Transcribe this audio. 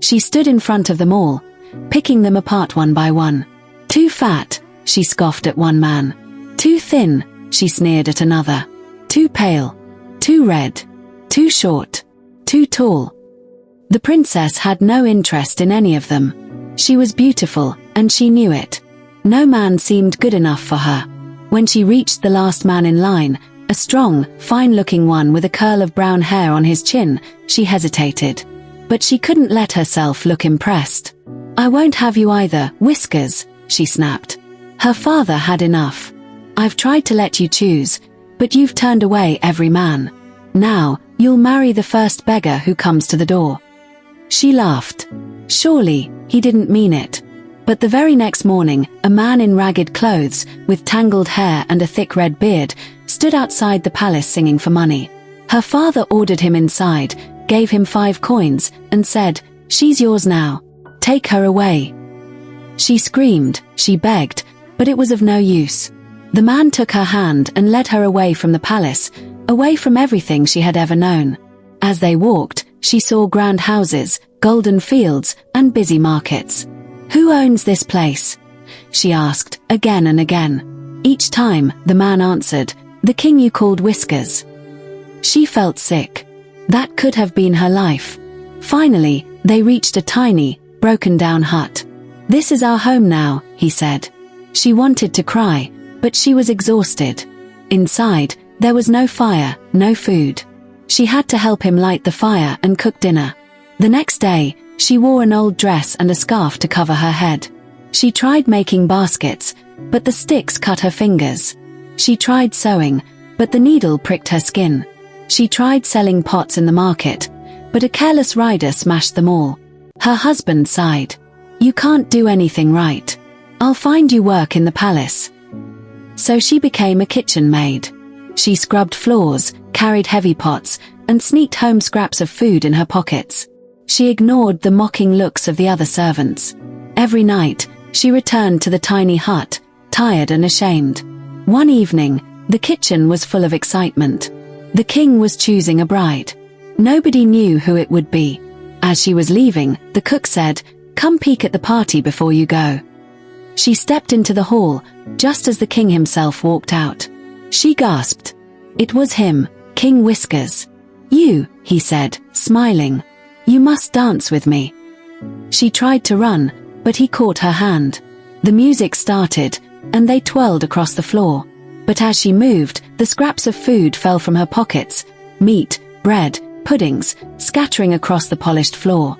She stood in front of them all, picking them apart one by one. Too fat, she scoffed at one man. Too thin, she sneered at another. Too pale. Too red. Too short. Too tall. The princess had no interest in any of them. She was beautiful, and she knew it. No man seemed good enough for her. When she reached the last man in line, a strong, fine-looking one with a curl of brown hair on his chin, she hesitated. But she couldn't let herself look impressed. "I won't have you either, Whiskers," she snapped. Her father had enough. "I've tried to let you choose, but you've turned away every man. Now, you'll marry the first beggar who comes to the door." She laughed. Surely, he didn't mean it. But the very next morning, a man in ragged clothes, with tangled hair and a thick red beard, stood outside the palace singing for money. Her father ordered him inside, gave him 5 coins, and said, "She's yours now. Take her away." She screamed, she begged, but it was of no use. The man took her hand and led her away from the palace, away from everything she had ever known. As they walked, she saw grand houses, golden fields, and busy markets. "Who owns this place?" she asked, again and again. Each time, the man answered, "The king you called Whiskers." She felt sick. That could have been her life. Finally, they reached a tiny, broken-down hut. "This is our home now," he said. She wanted to cry, but she was exhausted. Inside, there was no fire, no food. She had to help him light the fire and cook dinner. The next day, she wore an old dress and a scarf to cover her head. She tried making baskets, but the sticks cut her fingers. She tried sewing, but the needle pricked her skin. She tried selling pots in the market, but a careless rider smashed them all. Her husband sighed. "You can't do anything right. I'll find you work in the palace." So she became a kitchen maid. She scrubbed floors, carried heavy pots, and sneaked home scraps of food in her pockets. She ignored the mocking looks of the other servants. Every night, she returned to the tiny hut, tired and ashamed. One evening, the kitchen was full of excitement. The king was choosing a bride. Nobody knew who it would be. As she was leaving, the cook said, "Come peek at the party before you go." She stepped into the hall, just as the king himself walked out. She gasped. It was him, King Whiskers. "You," he said, smiling. "You must dance with me." She tried to run, but he caught her hand. The music started, and they twirled across the floor. But as she moved, the scraps of food fell from her pockets, meat, bread, puddings, scattering across the polished floor.